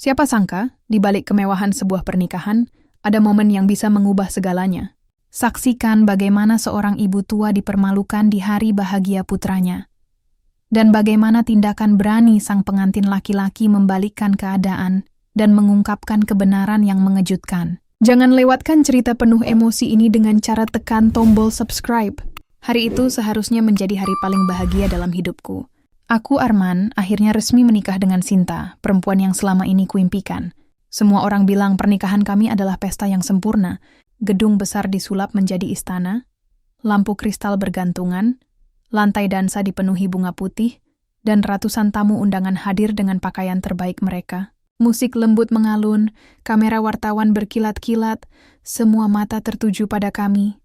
Siapa sangka, di balik kemewahan sebuah pernikahan, ada momen yang bisa mengubah segalanya. Saksikan bagaimana seorang ibu tua dipermalukan di hari bahagia putranya. Dan bagaimana tindakan berani sang pengantin laki-laki membalikkan keadaan dan mengungkapkan kebenaran yang mengejutkan. Jangan lewatkan cerita penuh emosi ini dengan cara tekan tombol subscribe. Hari itu seharusnya menjadi hari paling bahagia dalam hidupku. Aku, Arman, akhirnya resmi menikah dengan Sinta, perempuan yang selama ini kuimpikan. Semua orang bilang pernikahan kami adalah pesta yang sempurna. Gedung besar disulap menjadi istana, lampu kristal bergantungan, lantai dansa dipenuhi bunga putih, dan ratusan tamu undangan hadir dengan pakaian terbaik mereka. Musik lembut mengalun, kamera wartawan berkilat-kilat, semua mata tertuju pada kami.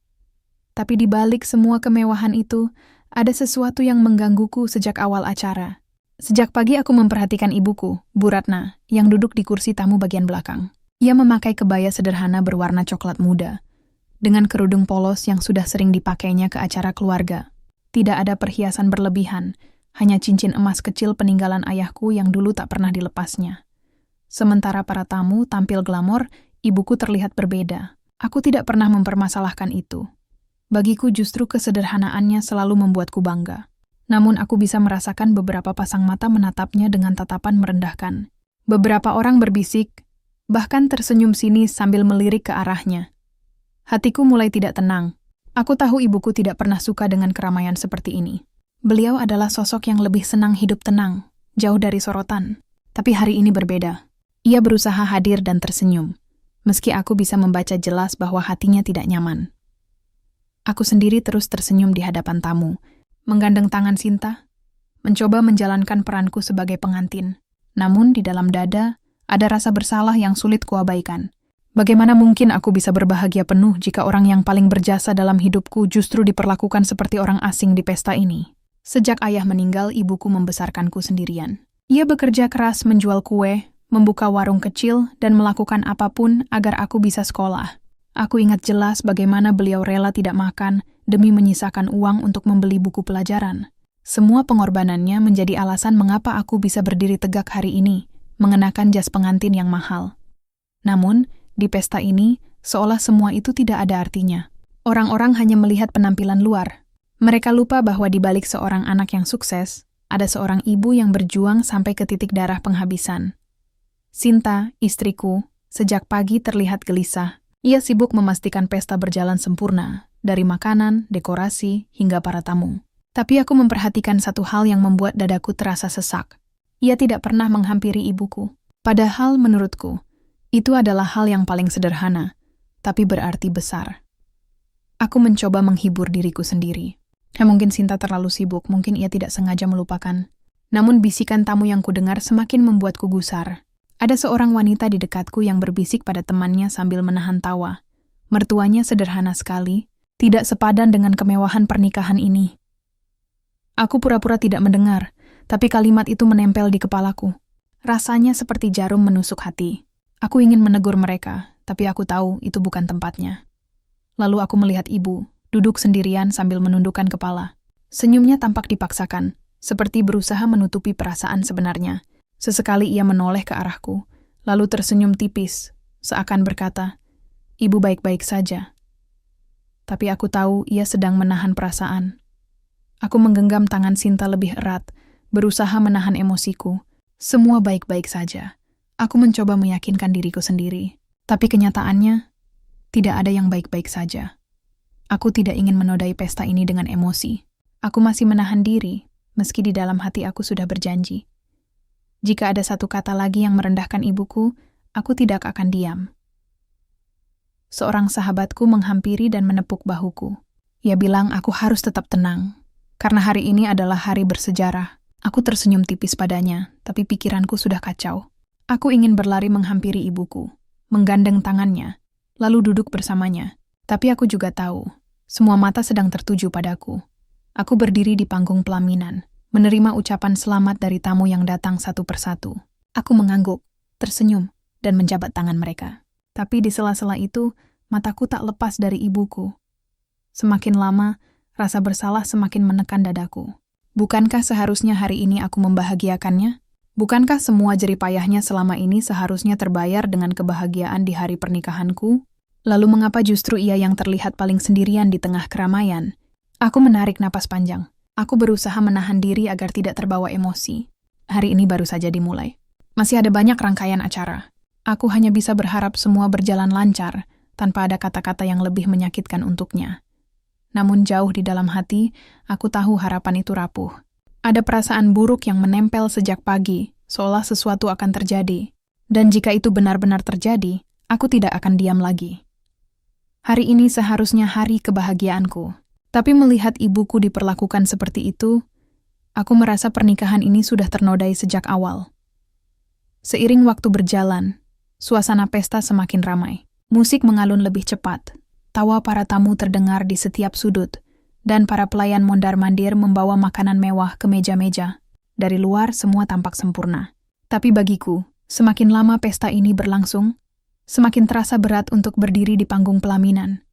Tapi di balik semua kemewahan itu, ada sesuatu yang menggangguku sejak awal acara. Sejak pagi aku memperhatikan ibuku, Bu Ratna, yang duduk di kursi tamu bagian belakang. Ia memakai kebaya sederhana berwarna coklat muda, dengan kerudung polos yang sudah sering dipakainya ke acara keluarga. Tidak ada perhiasan berlebihan, hanya cincin emas kecil peninggalan ayahku yang dulu tak pernah dilepasnya. Sementara para tamu tampil glamor, ibuku terlihat berbeda. Aku tidak pernah mempermasalahkan itu. Bagiku justru kesederhanaannya selalu membuatku bangga. Namun aku bisa merasakan beberapa pasang mata menatapnya dengan tatapan merendahkan. Beberapa orang berbisik, bahkan tersenyum sinis sambil melirik ke arahnya. Hatiku mulai tidak tenang. Aku tahu ibuku tidak pernah suka dengan keramaian seperti ini. Beliau adalah sosok yang lebih senang hidup tenang, jauh dari sorotan. Tapi hari ini berbeda. Ia berusaha hadir dan tersenyum, meski aku bisa membaca jelas bahwa hatinya tidak nyaman. Aku sendiri terus tersenyum di hadapan tamu, menggandeng tangan Sinta, mencoba menjalankan peranku sebagai pengantin. Namun di dalam dada, ada rasa bersalah yang sulit kuabaikan. Bagaimana mungkin aku bisa berbahagia penuh jika orang yang paling berjasa dalam hidupku justru diperlakukan seperti orang asing di pesta ini? Sejak ayah meninggal, ibuku membesarkanku sendirian. Ia bekerja keras menjual kue, membuka warung kecil, dan melakukan apapun agar aku bisa sekolah. Aku ingat jelas bagaimana beliau rela tidak makan demi menyisakan uang untuk membeli buku pelajaran. Semua pengorbanannya menjadi alasan mengapa aku bisa berdiri tegak hari ini, mengenakan jas pengantin yang mahal. Namun, di pesta ini, seolah semua itu tidak ada artinya. Orang-orang hanya melihat penampilan luar. Mereka lupa bahwa di balik seorang anak yang sukses, ada seorang ibu yang berjuang sampai ke titik darah penghabisan. Sinta, istriku, sejak pagi terlihat gelisah. Ia sibuk memastikan pesta berjalan sempurna, dari makanan, dekorasi, hingga para tamu. Tapi aku memperhatikan satu hal yang membuat dadaku terasa sesak. Ia tidak pernah menghampiri ibuku. Padahal menurutku, itu adalah hal yang paling sederhana, tapi berarti besar. Aku mencoba menghibur diriku sendiri. Mungkin Sinta terlalu sibuk, mungkin ia tidak sengaja melupakan. Namun bisikan tamu yang kudengar semakin membuatku gusar. Ada seorang wanita di dekatku yang berbisik pada temannya sambil menahan tawa. Mertuanya sederhana sekali, tidak sepadan dengan kemewahan pernikahan ini. Aku pura-pura tidak mendengar, tapi kalimat itu menempel di kepalaku. Rasanya seperti jarum menusuk hati. Aku ingin menegur mereka, tapi aku tahu itu bukan tempatnya. Lalu aku melihat ibu, duduk sendirian sambil menundukkan kepala. Senyumnya tampak dipaksakan, seperti berusaha menutupi perasaan sebenarnya. Sesekali ia menoleh ke arahku, lalu tersenyum tipis, seakan berkata, "Ibu baik-baik saja." Tapi aku tahu ia sedang menahan perasaan. Aku menggenggam tangan Sinta lebih erat, berusaha menahan emosiku. Semua baik-baik saja. Aku mencoba meyakinkan diriku sendiri. Tapi kenyataannya, tidak ada yang baik-baik saja. Aku tidak ingin menodai pesta ini dengan emosi. Aku masih menahan diri, meski di dalam hati aku sudah berjanji. Jika ada satu kata lagi yang merendahkan ibuku, aku tidak akan diam. Seorang sahabatku menghampiri dan menepuk bahuku. Ia bilang aku harus tetap tenang, karena hari ini adalah hari bersejarah. Aku tersenyum tipis padanya, tapi pikiranku sudah kacau. Aku ingin berlari menghampiri ibuku, menggandeng tangannya, lalu duduk bersamanya. Tapi aku juga tahu, semua mata sedang tertuju padaku. Aku berdiri di panggung pelaminan, menerima ucapan selamat dari tamu yang datang satu persatu. Aku mengangguk, tersenyum, dan menjabat tangan mereka. Tapi di sela-sela itu, mataku tak lepas dari ibuku. Semakin lama, rasa bersalah semakin menekan dadaku. Bukankah seharusnya hari ini aku membahagiakannya? Bukankah semua jeripayahnya selama ini seharusnya terbayar dengan kebahagiaan di hari pernikahanku? Lalu mengapa justru ia yang terlihat paling sendirian di tengah keramaian? Aku menarik napas panjang. Aku berusaha menahan diri agar tidak terbawa emosi. Hari ini baru saja dimulai. Masih ada banyak rangkaian acara. Aku hanya bisa berharap semua berjalan lancar, tanpa ada kata-kata yang lebih menyakitkan untuknya. Namun jauh di dalam hati, aku tahu harapan itu rapuh. Ada perasaan buruk yang menempel sejak pagi, seolah sesuatu akan terjadi. Dan jika itu benar-benar terjadi, aku tidak akan diam lagi. Hari ini seharusnya hari kebahagiaanku. Tapi melihat ibuku diperlakukan seperti itu, aku merasa pernikahan ini sudah ternodai sejak awal. Seiring waktu berjalan, suasana pesta semakin ramai. Musik mengalun lebih cepat, tawa para tamu terdengar di setiap sudut, dan para pelayan mondar-mandir membawa makanan mewah ke meja-meja. Dari luar semua tampak sempurna. Tapi bagiku, semakin lama pesta ini berlangsung, semakin terasa berat untuk berdiri di panggung pelaminan.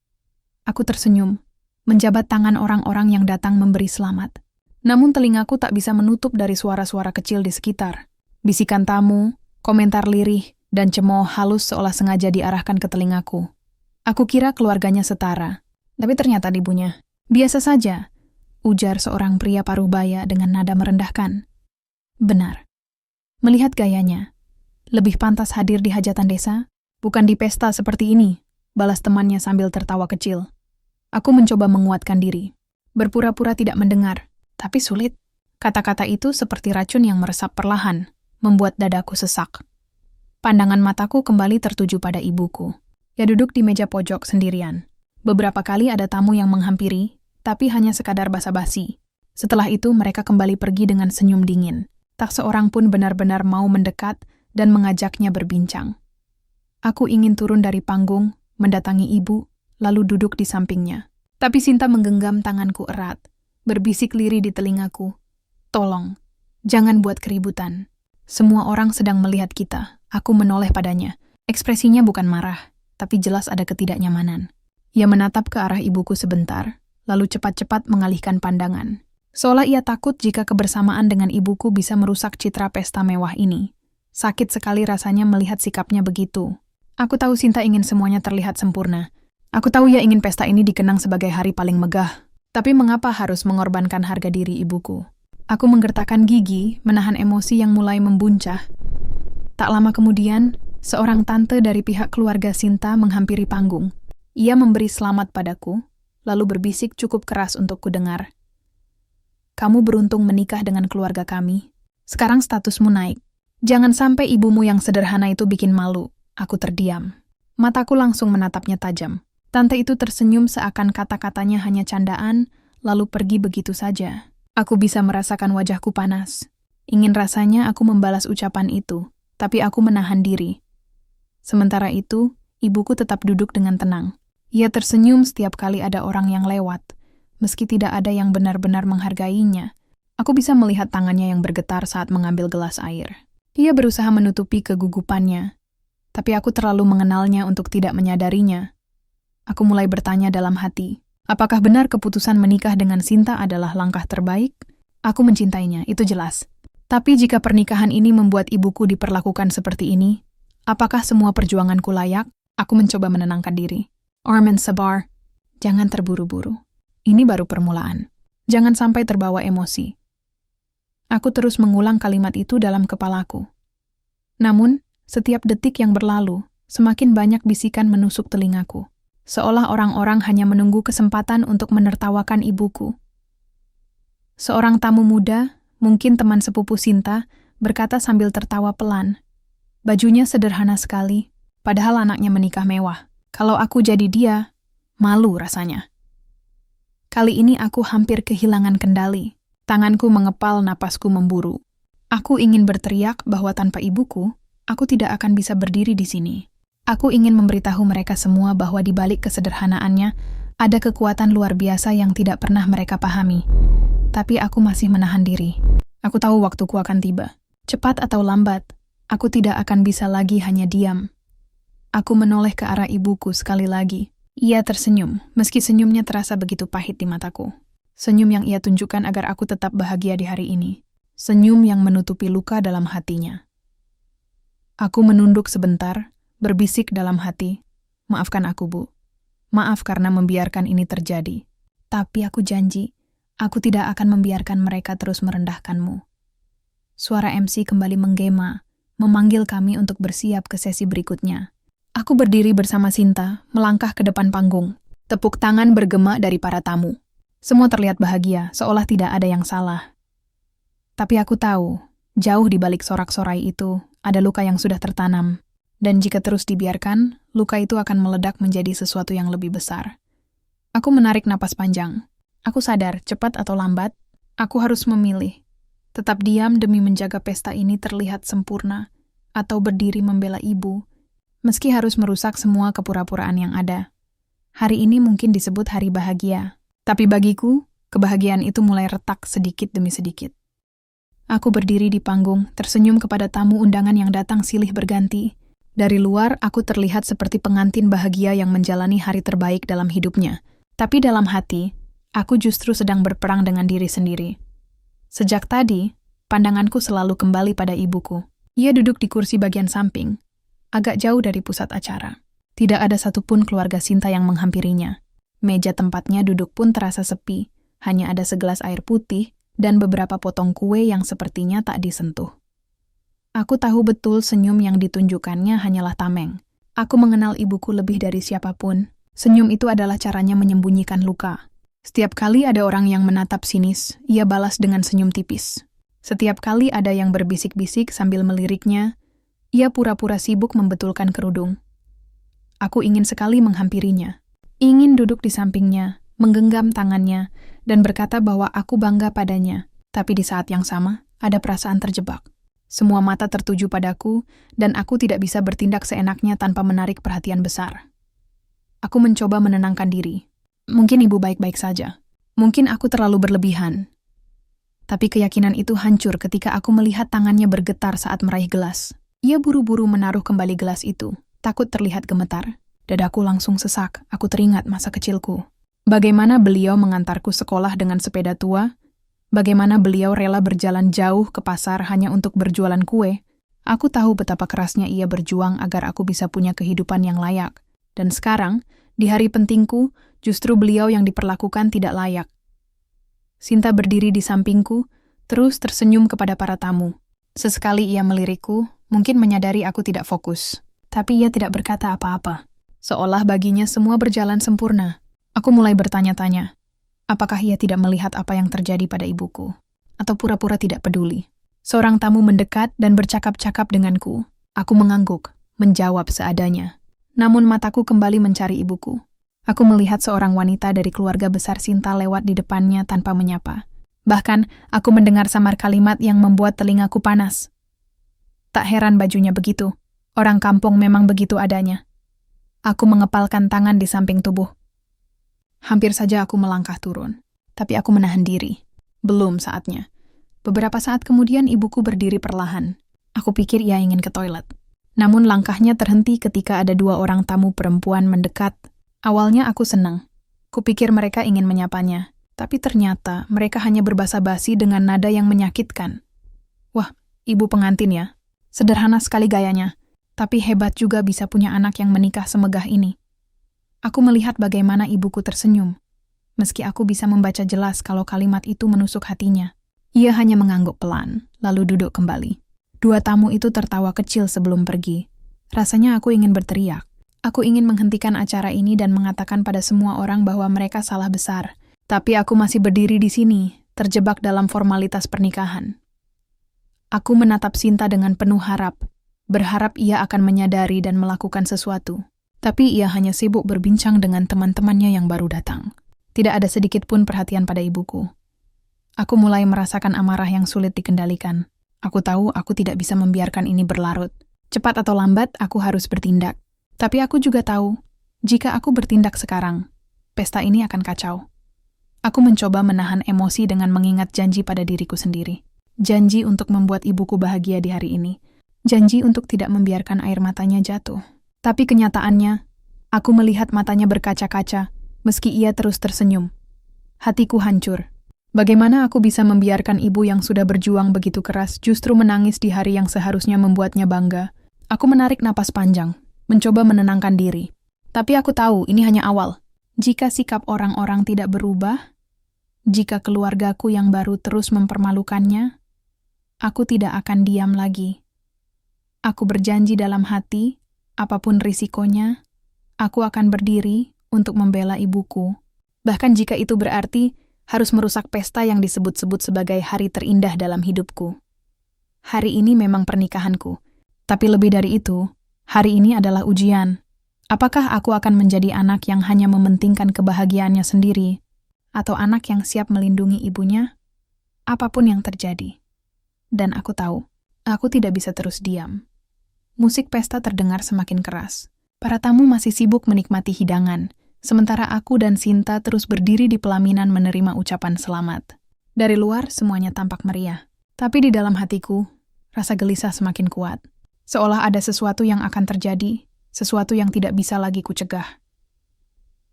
Aku tersenyum, menjabat tangan orang-orang yang datang memberi selamat. Namun telingaku tak bisa menutup dari suara-suara kecil di sekitar. Bisikan tamu, komentar lirih, dan cemooh halus seolah sengaja diarahkan ke telingaku. Aku kira keluarganya setara, tapi ternyata ibunya. Biasa saja, ujar seorang pria parubaya dengan nada merendahkan. Benar. Melihat gayanya, lebih pantas hadir di hajatan desa, bukan di pesta seperti ini, balas temannya sambil tertawa kecil. Aku mencoba menguatkan diri. Berpura-pura tidak mendengar, tapi sulit. Kata-kata itu seperti racun yang meresap perlahan, membuat dadaku sesak. Pandangan mataku kembali tertuju pada ibuku. Ia duduk di meja pojok sendirian. Beberapa kali ada tamu yang menghampiri, tapi hanya sekadar basa-basi. Setelah itu mereka kembali pergi dengan senyum dingin. Tak seorang pun benar-benar mau mendekat dan mengajaknya berbincang. Aku ingin turun dari panggung, mendatangi ibu, lalu duduk di sampingnya. Tapi Sinta menggenggam tanganku erat, berbisik lirih di telingaku. Tolong, jangan buat keributan. Semua orang sedang melihat kita. Aku menoleh padanya. Ekspresinya bukan marah, tapi jelas ada ketidaknyamanan. Ia menatap ke arah ibuku sebentar, lalu cepat-cepat mengalihkan pandangan. Seolah ia takut jika kebersamaan dengan ibuku bisa merusak citra pesta mewah ini. Sakit sekali rasanya melihat sikapnya begitu. Aku tahu Sinta ingin semuanya terlihat sempurna. Aku tahu ia ingin pesta ini dikenang sebagai hari paling megah. Tapi mengapa harus mengorbankan harga diri ibuku? Aku menggertakkan gigi, menahan emosi yang mulai membuncah. Tak lama kemudian, seorang tante dari pihak keluarga Sinta menghampiri panggung. Ia memberi selamat padaku, lalu berbisik cukup keras untuk kudengar. Kamu beruntung menikah dengan keluarga kami. Sekarang statusmu naik. Jangan sampai ibumu yang sederhana itu bikin malu. Aku terdiam. Mataku langsung menatapnya tajam. Tante itu tersenyum seakan kata-katanya hanya candaan, lalu pergi begitu saja. Aku bisa merasakan wajahku panas. Ingin rasanya aku membalas ucapan itu, tapi aku menahan diri. Sementara itu, ibuku tetap duduk dengan tenang. Ia tersenyum setiap kali ada orang yang lewat. Meski tidak ada yang benar-benar menghargainya, aku bisa melihat tangannya yang bergetar saat mengambil gelas air. Ia berusaha menutupi kegugupannya, tapi aku terlalu mengenalnya untuk tidak menyadarinya. Aku mulai bertanya dalam hati, apakah benar keputusan menikah dengan Sinta adalah langkah terbaik? Aku mencintainya, itu jelas. Tapi jika pernikahan ini membuat ibuku diperlakukan seperti ini, apakah semua perjuanganku layak? Aku mencoba menenangkan diri. Arman sabar, jangan terburu-buru. Ini baru permulaan. Jangan sampai terbawa emosi. Aku terus mengulang kalimat itu dalam kepalaku. Namun, setiap detik yang berlalu, semakin banyak bisikan menusuk telingaku. Seolah orang-orang hanya menunggu kesempatan untuk menertawakan ibuku. Seorang tamu muda, mungkin teman sepupu Sinta, berkata sambil tertawa pelan. Bajunya sederhana sekali, padahal anaknya menikah mewah. Kalau aku jadi dia, malu rasanya. Kali ini aku hampir kehilangan kendali. Tanganku mengepal, napasku memburu. Aku ingin berteriak bahwa tanpa ibuku, aku tidak akan bisa berdiri di sini. Aku ingin memberitahu mereka semua bahwa di balik kesederhanaannya, ada kekuatan luar biasa yang tidak pernah mereka pahami. Tapi aku masih menahan diri. Aku tahu waktuku akan tiba. Cepat atau lambat, aku tidak akan bisa lagi hanya diam. Aku menoleh ke arah ibuku sekali lagi. Ia tersenyum, meski senyumnya terasa begitu pahit di mataku. Senyum yang ia tunjukkan agar aku tetap bahagia di hari ini. senyum yang menutupi luka dalam hatinya. Aku menunduk sebentar, berbisik dalam hati, "Maafkan aku, Bu. Maaf karena membiarkan ini terjadi. Tapi aku janji, aku tidak akan membiarkan mereka terus merendahkanmu." Suara MC kembali menggema, memanggil kami untuk bersiap ke sesi berikutnya. Aku berdiri bersama Sinta, melangkah ke depan panggung. Tepuk tangan bergema dari para tamu. Semua terlihat bahagia, seolah tidak ada yang salah. Tapi aku tahu, jauh di balik sorak-sorai itu, ada luka yang sudah tertanam. Dan jika terus dibiarkan, luka itu akan meledak menjadi sesuatu yang lebih besar. Aku menarik napas panjang. Aku sadar, cepat atau lambat, aku harus memilih. Tetap diam demi menjaga pesta ini terlihat sempurna, atau berdiri membela ibu, meski harus merusak semua kepura-puraan yang ada. Hari ini mungkin disebut hari bahagia, tapi bagiku, kebahagiaan itu mulai retak sedikit demi sedikit. Aku berdiri di panggung, tersenyum kepada tamu undangan yang datang silih berganti. Dari luar, aku terlihat seperti pengantin bahagia yang menjalani hari terbaik dalam hidupnya. Tapi dalam hati, aku justru sedang berperang dengan diri sendiri. Sejak tadi, pandanganku selalu kembali pada ibuku. Ia duduk di kursi bagian samping, agak jauh dari pusat acara. Tidak ada satupun keluarga Sinta yang menghampirinya. Meja tempatnya duduk pun terasa sepi, hanya ada segelas air putih dan beberapa potong kue yang sepertinya tak disentuh. Aku tahu betul senyum yang ditunjukkannya hanyalah tameng. Aku mengenal ibuku lebih dari siapapun. Senyum itu adalah caranya menyembunyikan luka. Setiap kali ada orang yang menatap sinis, ia balas dengan senyum tipis. Setiap kali ada yang berbisik-bisik sambil meliriknya, ia pura-pura sibuk membetulkan kerudung. Aku ingin sekali menghampirinya. Ingin duduk di sampingnya, menggenggam tangannya, dan berkata bahwa aku bangga padanya. Tapi di saat yang sama, ada perasaan terjebak. Semua mata tertuju padaku, dan aku tidak bisa bertindak seenaknya tanpa menarik perhatian besar. Aku mencoba menenangkan diri. Mungkin ibu baik-baik saja. Mungkin aku terlalu berlebihan. Tapi keyakinan itu hancur ketika aku melihat tangannya bergetar saat meraih gelas. Ia buru-buru menaruh kembali gelas itu, takut terlihat gemetar. Dadaku langsung sesak, aku teringat masa kecilku. Bagaimana beliau mengantarku sekolah dengan sepeda tua, bagaimana beliau rela berjalan jauh ke pasar hanya untuk berjualan kue. Aku tahu betapa kerasnya ia berjuang agar aku bisa punya kehidupan yang layak. Dan sekarang, di hari pentingku, justru beliau yang diperlakukan tidak layak. Sinta berdiri di sampingku, terus tersenyum kepada para tamu. Sesekali ia melirikku, mungkin menyadari aku tidak fokus. Tapi ia tidak berkata apa-apa. Seolah baginya semua berjalan sempurna. Aku mulai bertanya-tanya, apakah ia tidak melihat apa yang terjadi pada ibuku? Atau pura-pura tidak peduli? Seorang tamu mendekat dan bercakap-cakap denganku. Aku mengangguk, menjawab seadanya. Namun mataku kembali mencari ibuku. Aku melihat seorang wanita dari keluarga besar Sinta lewat di depannya tanpa menyapa. Bahkan, aku mendengar samar kalimat yang membuat telingaku panas. Tak heran bajunya begitu. Orang kampung memang begitu adanya. Aku mengepalkan tangan di samping tubuh. Hampir saja aku melangkah turun, tapi aku menahan diri. Belum saatnya. Beberapa saat kemudian ibuku berdiri perlahan. Aku pikir ia ingin ke toilet. Namun langkahnya terhenti ketika ada dua orang tamu perempuan mendekat. Awalnya aku senang. Kupikir mereka ingin menyapanya, tapi ternyata mereka hanya berbasa-basi dengan nada yang menyakitkan. Wah, ibu pengantin ya. Sederhana sekali gayanya, tapi hebat juga bisa punya anak yang menikah semegah ini. Aku melihat bagaimana ibuku tersenyum, meski aku bisa membaca jelas kalau kalimat itu menusuk hatinya. Ia hanya mengangguk pelan, lalu duduk kembali. Dua tamu itu tertawa kecil sebelum pergi. Rasanya aku ingin berteriak. Aku ingin menghentikan acara ini dan mengatakan pada semua orang bahwa mereka salah besar. Tapi aku masih berdiri di sini, terjebak dalam formalitas pernikahan. Aku menatap Sinta dengan penuh harap, berharap ia akan menyadari dan melakukan sesuatu. Tapi ia hanya sibuk berbincang dengan teman-temannya yang baru datang. Tidak ada sedikit pun perhatian pada ibuku. Aku mulai merasakan amarah yang sulit dikendalikan. Aku tahu aku tidak bisa membiarkan ini berlarut. Cepat atau lambat, aku harus bertindak. Tapi aku juga tahu, jika aku bertindak sekarang, pesta ini akan kacau. Aku mencoba menahan emosi dengan mengingat janji pada diriku sendiri. Janji untuk membuat ibuku bahagia di hari ini. Janji untuk tidak membiarkan air matanya jatuh. Tapi kenyataannya, aku melihat matanya berkaca-kaca, meski ia terus tersenyum. Hatiku hancur. Bagaimana aku bisa membiarkan ibu yang sudah berjuang begitu keras justru menangis di hari yang seharusnya membuatnya bangga? Aku menarik napas panjang, mencoba menenangkan diri. Tapi aku tahu ini hanya awal. Jika sikap orang-orang tidak berubah, jika keluargaku yang baru terus mempermalukannya, aku tidak akan diam lagi. Aku berjanji dalam hati, apapun risikonya, aku akan berdiri untuk membela ibuku. Bahkan jika itu berarti harus merusak pesta yang disebut-sebut sebagai hari terindah dalam hidupku. Hari ini memang pernikahanku, tapi lebih dari itu, hari ini adalah ujian. Apakah aku akan menjadi anak yang hanya mementingkan kebahagiaannya sendiri, atau anak yang siap melindungi ibunya? Apapun yang terjadi. Dan aku tahu, aku tidak bisa terus diam. Musik pesta terdengar semakin keras. Para tamu masih sibuk menikmati hidangan, sementara aku dan Sinta terus berdiri di pelaminan menerima ucapan selamat. Dari luar, semuanya tampak meriah. Tapi di dalam hatiku, rasa gelisah semakin kuat. Seolah ada sesuatu yang akan terjadi, sesuatu yang tidak bisa lagi kucegah.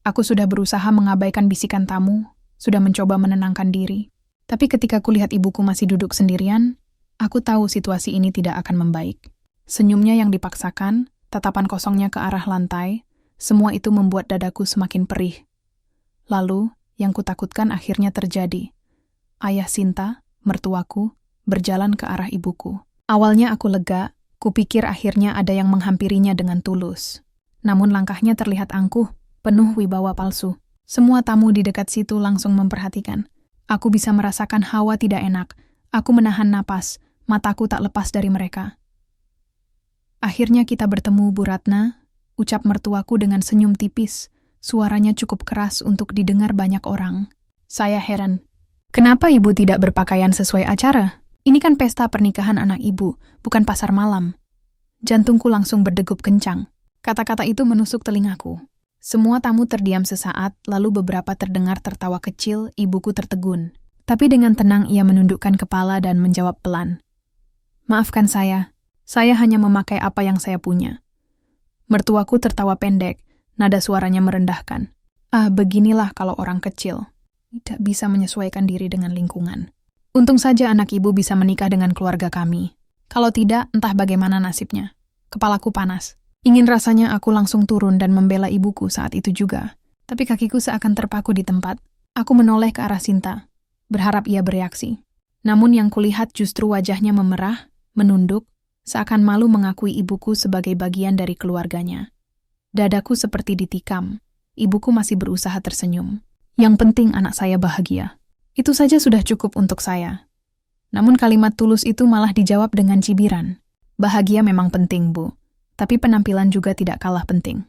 Aku sudah berusaha mengabaikan bisikan tamu, sudah mencoba menenangkan diri. Tapi ketika kulihat ibuku masih duduk sendirian, aku tahu situasi ini tidak akan membaik. Senyumnya yang dipaksakan, tatapan kosongnya ke arah lantai, semua itu membuat dadaku semakin perih. Lalu, yang kutakutkan akhirnya terjadi. Ayah Sinta, mertuaku, berjalan ke arah ibuku. Awalnya aku lega, kupikir akhirnya ada yang menghampirinya dengan tulus. Namun langkahnya terlihat angkuh, penuh wibawa palsu. Semua tamu di dekat situ langsung memperhatikan. Aku bisa merasakan hawa tidak enak. Aku menahan napas, mataku tak lepas dari mereka. Akhirnya kita bertemu, Bu Ratna, ucap mertuaku dengan senyum tipis. Suaranya cukup keras untuk didengar banyak orang. Saya heran. Kenapa ibu tidak berpakaian sesuai acara? Ini kan pesta pernikahan anak ibu, bukan pasar malam. Jantungku langsung berdegup kencang. Kata-kata itu menusuk telingaku. Semua tamu terdiam sesaat, lalu beberapa terdengar tertawa kecil, ibuku tertegun. Tapi dengan tenang ia menundukkan kepala dan menjawab pelan. Maafkan saya hanya memakai apa yang saya punya. Mertuaku tertawa pendek, nada suaranya merendahkan. Beginilah kalau orang kecil. Tidak bisa menyesuaikan diri dengan lingkungan. Untung saja anak ibu bisa menikah dengan keluarga kami. Kalau tidak, entah bagaimana nasibnya. Kepalaku panas. Ingin rasanya aku langsung turun dan membela ibuku saat itu juga. Tapi kakiku seakan terpaku di tempat. Aku menoleh ke arah Sinta, berharap ia bereaksi. Namun yang kulihat justru wajahnya memerah, menunduk, seakan malu mengakui ibuku sebagai bagian dari keluarganya. Dadaku seperti ditikam. Ibuku masih berusaha tersenyum. Yang penting anak saya bahagia. Itu saja sudah cukup untuk saya. Namun kalimat tulus itu malah dijawab dengan cibiran. Bahagia memang penting, Bu. Tapi penampilan juga tidak kalah penting.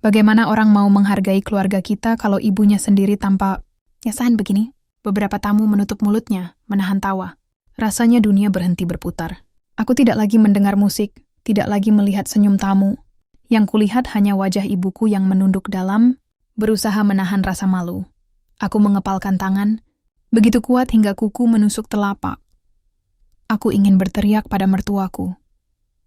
Bagaimana orang mau menghargai keluarga kita kalau ibunya sendiri tampak nyasahan begini? Beberapa tamu menutup mulutnya, menahan tawa. Rasanya dunia berhenti berputar. Aku tidak lagi mendengar musik, tidak lagi melihat senyum tamu. Yang kulihat hanya wajah ibuku yang menunduk dalam, berusaha menahan rasa malu. Aku mengepalkan tangan, begitu kuat hingga kuku menusuk telapak. Aku ingin berteriak pada mertuaku.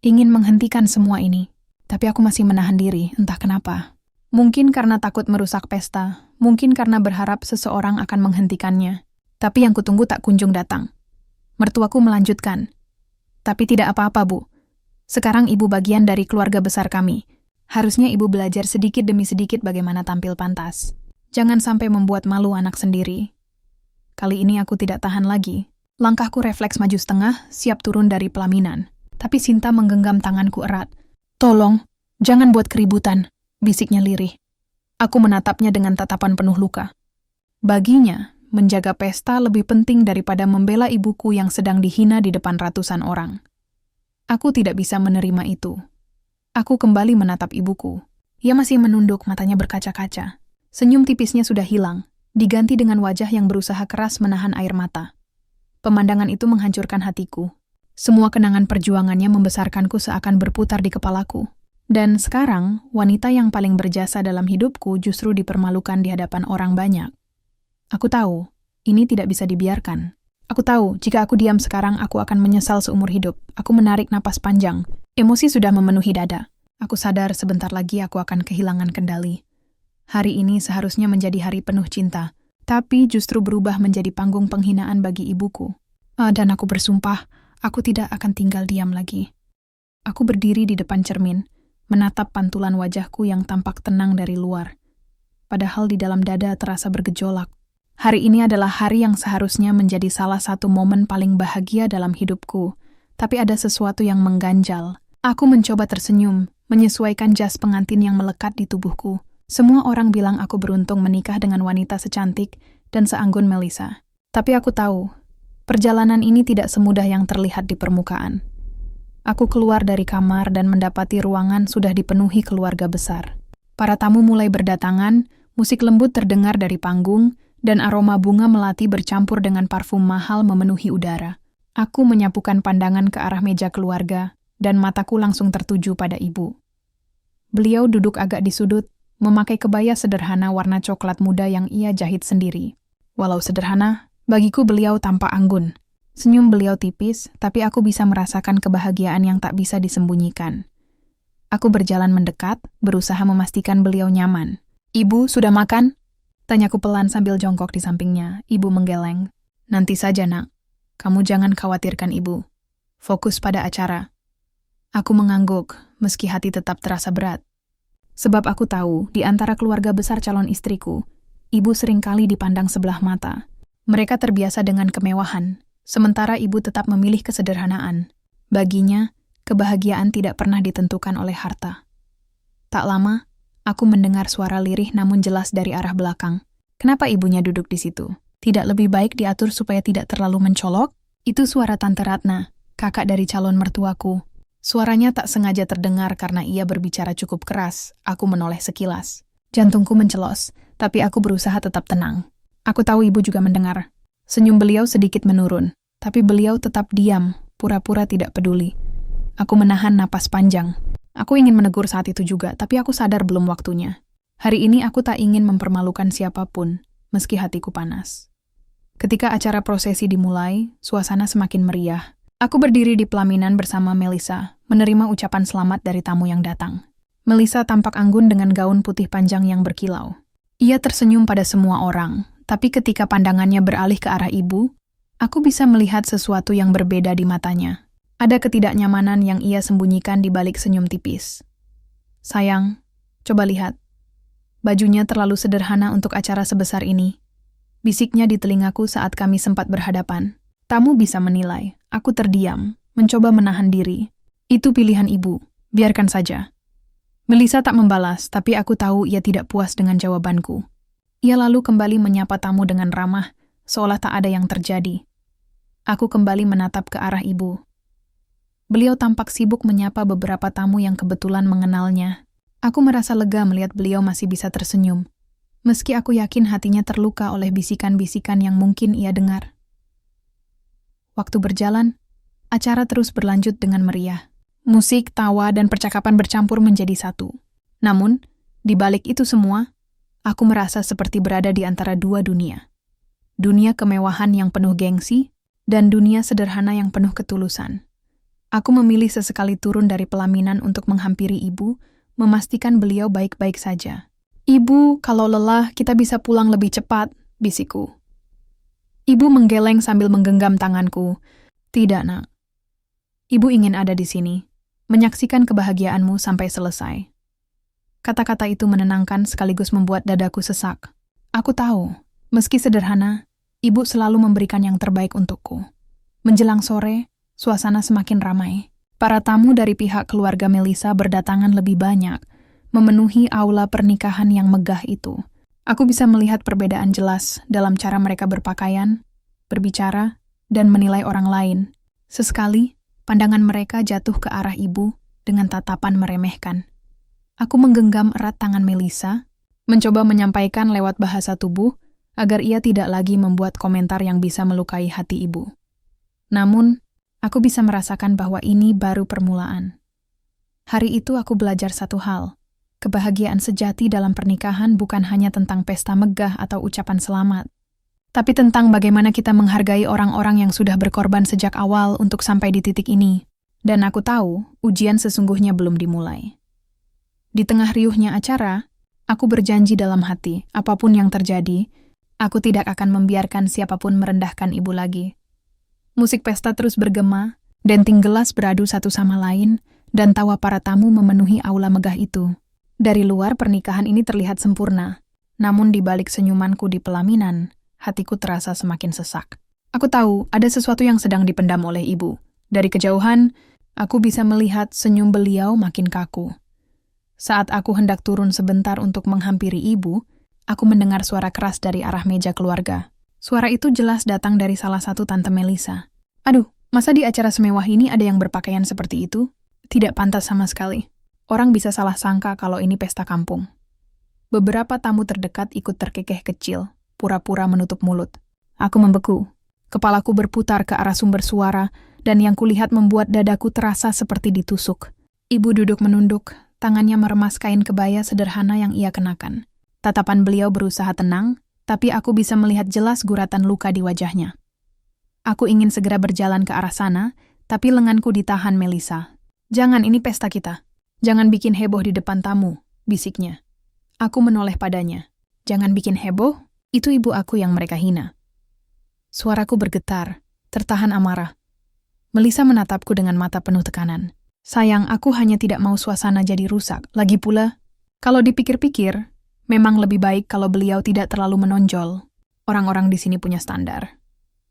Ingin menghentikan semua ini, tapi aku masih menahan diri, entah kenapa. Mungkin karena takut merusak pesta, mungkin karena berharap seseorang akan menghentikannya. Tapi yang kutunggu tak kunjung datang. Mertuaku melanjutkan. Tapi tidak apa-apa, Bu. Sekarang ibu bagian dari keluarga besar kami. Harusnya ibu belajar sedikit demi sedikit bagaimana tampil pantas. Jangan sampai membuat malu anak sendiri. Kali ini aku tidak tahan lagi. Langkahku refleks maju setengah, siap turun dari pelaminan. Tapi Sinta menggenggam tanganku erat. Tolong, jangan buat keributan, bisiknya lirih. Aku menatapnya dengan tatapan penuh luka. Baginya, menjaga pesta lebih penting daripada membela ibuku yang sedang dihina di depan ratusan orang. Aku tidak bisa menerima itu. Aku kembali menatap ibuku. Ia masih menunduk, matanya berkaca-kaca. Senyum tipisnya sudah hilang, diganti dengan wajah yang berusaha keras menahan air mata. Pemandangan itu menghancurkan hatiku. Semua kenangan perjuangannya membesarkanku seakan berputar di kepalaku. Dan sekarang, wanita yang paling berjasa dalam hidupku justru dipermalukan di hadapan orang banyak. Aku tahu, ini tidak bisa dibiarkan. Aku tahu, jika aku diam sekarang, aku akan menyesal seumur hidup. Aku menarik napas panjang. Emosi sudah memenuhi dada. Aku sadar sebentar lagi aku akan kehilangan kendali. Hari ini seharusnya menjadi hari penuh cinta. tapi justru berubah menjadi panggung penghinaan bagi ibuku. Dan aku bersumpah, aku tidak akan tinggal diam lagi. Aku berdiri di depan cermin, menatap pantulan wajahku yang tampak tenang dari luar. Padahal di dalam dada terasa bergejolak. Hari ini adalah hari yang seharusnya menjadi salah satu momen paling bahagia dalam hidupku, tapi ada sesuatu yang mengganjal. Aku mencoba tersenyum, menyesuaikan jas pengantin yang melekat di tubuhku. Semua orang bilang aku beruntung menikah dengan wanita secantik dan seanggun Melissa. Tapi aku tahu, perjalanan ini tidak semudah yang terlihat di permukaan. Aku keluar dari kamar dan mendapati ruangan sudah dipenuhi keluarga besar. Para tamu mulai berdatangan, musik lembut terdengar dari panggung, dan aroma bunga melati bercampur dengan parfum mahal memenuhi udara. Aku menyapukan pandangan ke arah meja keluarga, dan mataku langsung tertuju pada ibu. Beliau duduk agak di sudut, memakai kebaya sederhana warna coklat muda yang ia jahit sendiri. Walau sederhana, bagiku beliau tampak anggun. Senyum beliau tipis, tapi aku bisa merasakan kebahagiaan yang tak bisa disembunyikan. Aku berjalan mendekat, berusaha memastikan beliau nyaman. "Ibu, sudah makan?" Tanyaku pelan sambil jongkok di sampingnya. Ibu menggeleng. "Nanti saja, nak. Kamu jangan khawatirkan ibu. Fokus pada acara." Aku mengangguk, meski hati tetap terasa berat. Sebab aku tahu, di antara keluarga besar calon istriku, ibu seringkali dipandang sebelah mata. Mereka terbiasa dengan kemewahan, sementara ibu tetap memilih kesederhanaan. Baginya, kebahagiaan tidak pernah ditentukan oleh harta. Tak lama, aku mendengar suara lirih namun jelas dari arah belakang. Kenapa ibunya duduk di situ? Tidak lebih baik diatur supaya tidak terlalu mencolok? Itu suara Tante Ratna, kakak dari calon mertuaku. Suaranya tak sengaja terdengar karena ia berbicara cukup keras. Aku menoleh sekilas. Jantungku mencelos, tapi aku berusaha tetap tenang. Aku tahu ibu juga mendengar. Senyum beliau sedikit menurun, tapi beliau tetap diam, pura-pura tidak peduli. Aku menahan napas panjang. Aku ingin menegur saat itu juga, tapi aku sadar belum waktunya. Hari ini aku tak ingin mempermalukan siapapun, meski hatiku panas. Ketika acara prosesi dimulai, suasana semakin meriah. Aku berdiri di pelaminan bersama Melissa, menerima ucapan selamat dari tamu yang datang. Melissa tampak anggun dengan gaun putih panjang yang berkilau. Ia tersenyum pada semua orang, tapi ketika pandangannya beralih ke arah ibu, aku bisa melihat sesuatu yang berbeda di matanya. Ada ketidaknyamanan yang ia sembunyikan di balik senyum tipis. "Sayang, coba lihat. Bajunya terlalu sederhana untuk acara sebesar ini," bisiknya di telingaku saat kami sempat berhadapan. Tamu bisa menilai. Aku terdiam, mencoba menahan diri. Itu pilihan ibu, biarkan saja. Melissa tak membalas, tapi aku tahu ia tidak puas dengan jawabanku. Ia lalu kembali menyapa tamu dengan ramah, seolah tak ada yang terjadi. Aku kembali menatap ke arah ibu. Beliau tampak sibuk menyapa beberapa tamu yang kebetulan mengenalnya. Aku merasa lega melihat beliau masih bisa tersenyum, meski aku yakin hatinya terluka oleh bisikan-bisikan yang mungkin ia dengar. Waktu berjalan, acara terus berlanjut dengan meriah. Musik, tawa, dan percakapan bercampur menjadi satu. Namun, di balik itu semua, aku merasa seperti berada di antara dua dunia. Dunia kemewahan yang penuh gengsi, dan dunia sederhana yang penuh ketulusan. Aku memilih sesekali turun dari pelaminan untuk menghampiri ibu, memastikan beliau baik-baik saja. "Ibu, kalau lelah, kita bisa pulang lebih cepat," bisikku. Ibu menggeleng sambil menggenggam tanganku. "Tidak, nak. Ibu ingin ada di sini, menyaksikan kebahagiaanmu sampai selesai." Kata-kata itu menenangkan sekaligus membuat dadaku sesak. Aku tahu, meski sederhana, ibu selalu memberikan yang terbaik untukku. Menjelang sore, suasana semakin ramai. Para tamu dari pihak keluarga Melissa berdatangan lebih banyak, memenuhi aula pernikahan yang megah itu. Aku bisa melihat perbedaan jelas dalam cara mereka berpakaian, berbicara, dan menilai orang lain. Sesekali, pandangan mereka jatuh ke arah ibu dengan tatapan meremehkan. Aku menggenggam erat tangan Melissa, mencoba menyampaikan lewat bahasa tubuh agar ia tidak lagi membuat komentar yang bisa melukai hati ibu. Namun, aku bisa merasakan bahwa ini baru permulaan. Hari itu aku belajar satu hal. Kebahagiaan sejati dalam pernikahan bukan hanya tentang pesta megah atau ucapan selamat, tapi tentang bagaimana kita menghargai orang-orang yang sudah berkorban sejak awal untuk sampai di titik ini. Dan aku tahu, ujian sesungguhnya belum dimulai. Di tengah riuhnya acara, aku berjanji dalam hati, apapun yang terjadi, Aku tidak akan membiarkan siapapun merendahkan ibu lagi. Musik pesta terus bergema, denting gelas beradu satu sama lain, dan tawa para tamu memenuhi aula megah itu. Dari luar pernikahan ini terlihat sempurna, namun di balik senyumanku di pelaminan, hatiku terasa semakin sesak. Aku tahu ada sesuatu yang sedang dipendam oleh ibu. Dari kejauhan, aku bisa melihat senyum beliau makin kaku. Saat aku hendak turun sebentar untuk menghampiri ibu, aku mendengar suara keras dari arah meja keluarga. Suara itu jelas datang dari salah satu tante Melisa. Aduh, masa di acara semewah ini ada yang berpakaian seperti itu? Tidak pantas sama sekali. Orang bisa salah sangka kalau ini pesta kampung. Beberapa tamu terdekat ikut terkekeh kecil, pura-pura menutup mulut. Aku membeku. Kepalaku berputar ke arah sumber suara, dan yang kulihat membuat dadaku terasa seperti ditusuk. Ibu duduk menunduk, tangannya meremas kain kebaya sederhana yang ia kenakan. Tatapan beliau berusaha tenang, tapi aku bisa melihat jelas guratan luka di wajahnya. Aku ingin segera berjalan ke arah sana, tapi lenganku ditahan Melisa. Jangan, ini pesta kita. Jangan bikin heboh di depan tamu, bisiknya. Aku menoleh padanya. Jangan bikin heboh, itu ibu aku yang mereka hina. Suaraku bergetar, tertahan amarah. Melisa menatapku dengan mata penuh tekanan. Sayang, aku hanya tidak mau suasana jadi rusak. Lagi pula, kalau dipikir-pikir, memang lebih baik kalau beliau tidak terlalu menonjol. Orang-orang di sini punya standar.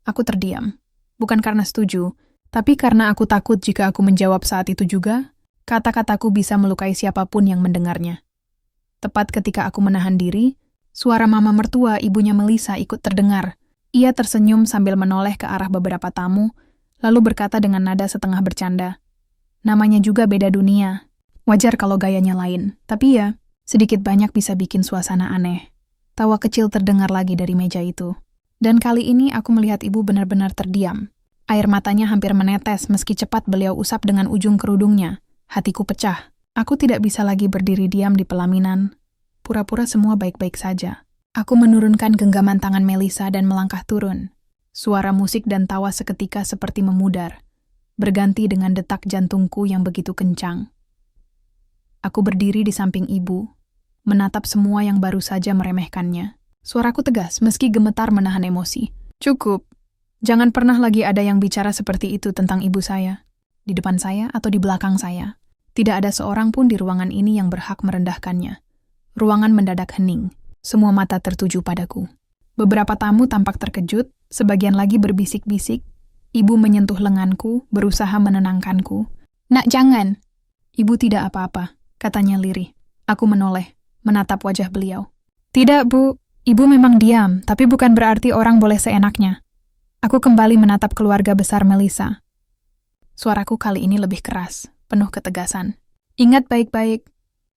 Aku terdiam. Bukan karena setuju, tapi karena aku takut jika aku menjawab saat itu juga, kata-kataku bisa melukai siapapun yang mendengarnya. Tepat ketika aku menahan diri, suara mama mertua ibunya Melisa ikut terdengar. Ia tersenyum sambil menoleh ke arah beberapa tamu, lalu berkata dengan nada setengah bercanda. Namanya juga beda dunia. Wajar kalau gayanya lain, tapi ya, sedikit banyak bisa bikin suasana aneh. Tawa kecil terdengar lagi dari meja itu. Dan kali ini aku melihat ibu benar-benar terdiam. Air matanya hampir menetes meski cepat beliau usap dengan ujung kerudungnya. Hatiku pecah. Aku tidak bisa lagi berdiri diam di pelaminan. Pura-pura semua baik-baik saja. Aku menurunkan genggaman tangan Melisa dan melangkah turun. Suara musik dan tawa seketika seperti memudar, berganti dengan detak jantungku yang begitu kencang. Aku berdiri di samping ibu, menatap semua yang baru saja meremehkannya. Suaraku tegas meski gemetar menahan emosi. Cukup. Jangan pernah lagi ada yang bicara seperti itu tentang ibu saya. Di depan saya atau di belakang saya. Tidak ada seorang pun di ruangan ini yang berhak merendahkannya. Ruangan mendadak hening. Semua mata tertuju padaku. Beberapa tamu tampak terkejut, sebagian lagi berbisik-bisik. Ibu menyentuh lenganku, berusaha menenangkanku. Nak, jangan. Ibu tidak apa-apa, katanya lirih. Aku menoleh, menatap wajah beliau. Tidak, Bu. Ibu memang diam, tapi bukan berarti orang boleh seenaknya. Aku kembali menatap keluarga besar Melisa. Suaraku kali ini lebih keras, penuh ketegasan. Ingat baik-baik.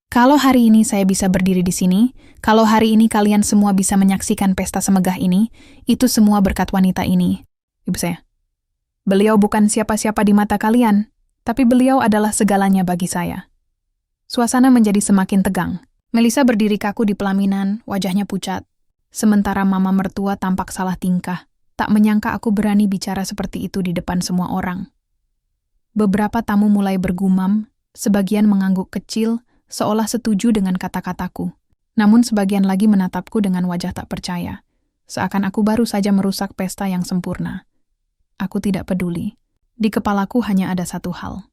Kalau hari ini saya bisa berdiri di sini, kalau hari ini kalian semua bisa menyaksikan pesta semegah ini, itu semua berkat wanita ini. Ibu saya. Beliau bukan siapa-siapa di mata kalian, tapi beliau adalah segalanya bagi saya. Suasana menjadi semakin tegang. Melisa berdiri kaku di pelaminan, wajahnya pucat. Sementara mama mertua tampak salah tingkah. Tak menyangka aku berani bicara seperti itu di depan semua orang. Beberapa tamu mulai bergumam, sebagian mengangguk kecil, seolah setuju dengan kata-kataku. Namun sebagian lagi menatapku dengan wajah tak percaya, seakan aku baru saja merusak pesta yang sempurna. Aku tidak peduli. Di kepalaku hanya ada satu hal.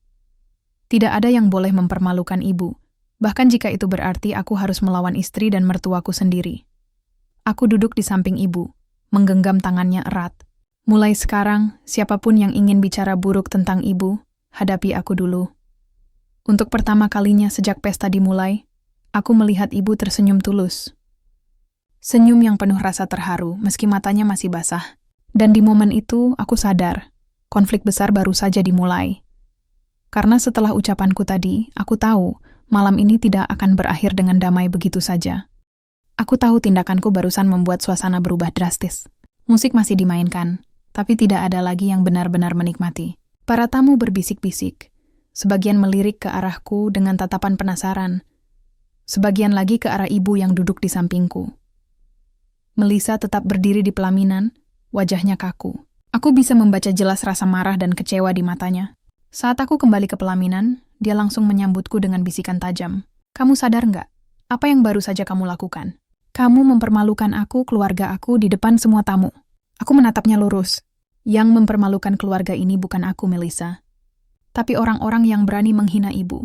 Tidak ada yang boleh mempermalukan ibu, bahkan jika itu berarti aku harus melawan istri dan mertuaku sendiri. Aku duduk di samping ibu, menggenggam tangannya erat. Mulai sekarang, siapapun yang ingin bicara buruk tentang ibu, hadapi aku dulu. Untuk pertama kalinya sejak pesta dimulai, aku melihat ibu tersenyum tulus. Senyum yang penuh rasa terharu, meski matanya masih basah. Dan di momen itu, aku sadar, konflik besar baru saja dimulai. Karena setelah ucapanku tadi, aku tahu, malam ini tidak akan berakhir dengan damai begitu saja. Aku tahu tindakanku barusan membuat suasana berubah drastis. Musik masih dimainkan, tapi tidak ada lagi yang benar-benar menikmati. Para tamu berbisik-bisik. Sebagian melirik ke arahku dengan tatapan penasaran. Sebagian lagi ke arah ibu yang duduk di sampingku. Melisa tetap berdiri di pelaminan, wajahnya kaku. Aku bisa membaca jelas rasa marah dan kecewa di matanya. Saat aku kembali ke pelaminan, dia langsung menyambutku dengan bisikan tajam. Kamu sadar nggak? Apa yang baru saja kamu lakukan? Kamu mempermalukan aku, keluarga aku, di depan semua tamu. Aku menatapnya lurus. Yang mempermalukan keluarga ini bukan aku, Melissa. Tapi orang-orang yang berani menghina ibu.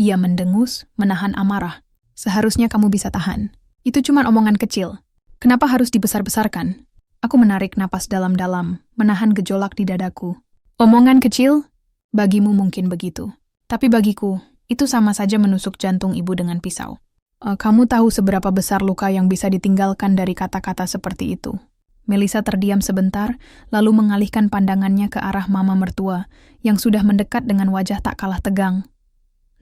Ia mendengus, menahan amarah. Seharusnya kamu bisa tahan. Itu cuma omongan kecil. Kenapa harus dibesar-besarkan? Aku menarik napas dalam-dalam, menahan gejolak di dadaku. Omongan kecil? Bagimu mungkin begitu. Tapi bagiku, itu sama saja menusuk jantung ibu dengan pisau. Kamu tahu seberapa besar luka yang bisa ditinggalkan dari kata-kata seperti itu. Melissa terdiam sebentar, lalu mengalihkan pandangannya ke arah mama mertua, yang sudah mendekat dengan wajah tak kalah tegang.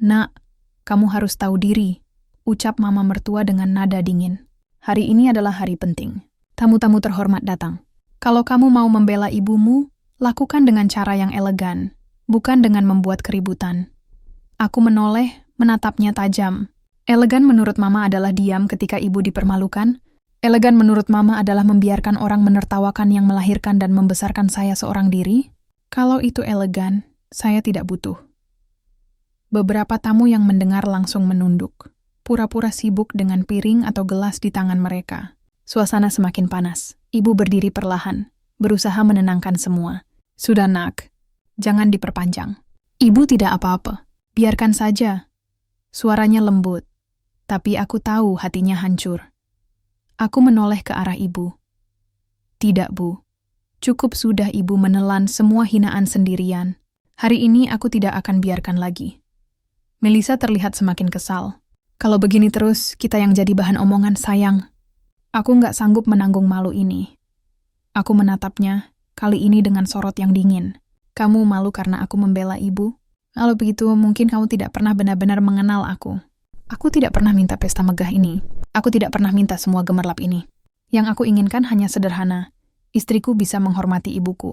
Nak, kamu harus tahu diri, ucap mama mertua dengan nada dingin. Hari ini adalah hari penting. Tamu-tamu terhormat datang. Kalau kamu mau membela ibumu, lakukan dengan cara yang elegan, bukan dengan membuat keributan. Aku menoleh, menatapnya tajam. Elegan menurut mama adalah diam ketika ibu dipermalukan. Elegan menurut mama adalah membiarkan orang menertawakan yang melahirkan dan membesarkan saya seorang diri. Kalau itu elegan, saya tidak butuh. Beberapa tamu yang mendengar langsung menunduk, pura-pura sibuk dengan piring atau gelas di tangan mereka. Suasana semakin panas. Ibu berdiri perlahan, berusaha menenangkan semua. Sudah nak, jangan diperpanjang. Ibu tidak apa-apa, biarkan saja. Suaranya lembut, tapi aku tahu hatinya hancur. Aku menoleh ke arah ibu. Tidak, Bu. Cukup sudah ibu menelan semua hinaan sendirian. Hari ini aku tidak akan biarkan lagi. Melissa terlihat semakin kesal. Kalau begini terus, kita yang jadi bahan omongan, sayang. Aku nggak sanggup menanggung malu ini. Aku menatapnya, kali ini dengan sorot yang dingin. Kamu malu karena aku membela ibu? Kalau begitu, mungkin kamu tidak pernah benar-benar mengenal aku. Aku tidak pernah minta pesta megah ini. Aku tidak pernah minta semua gemerlap ini. Yang aku inginkan hanya sederhana. Istriku bisa menghormati ibuku.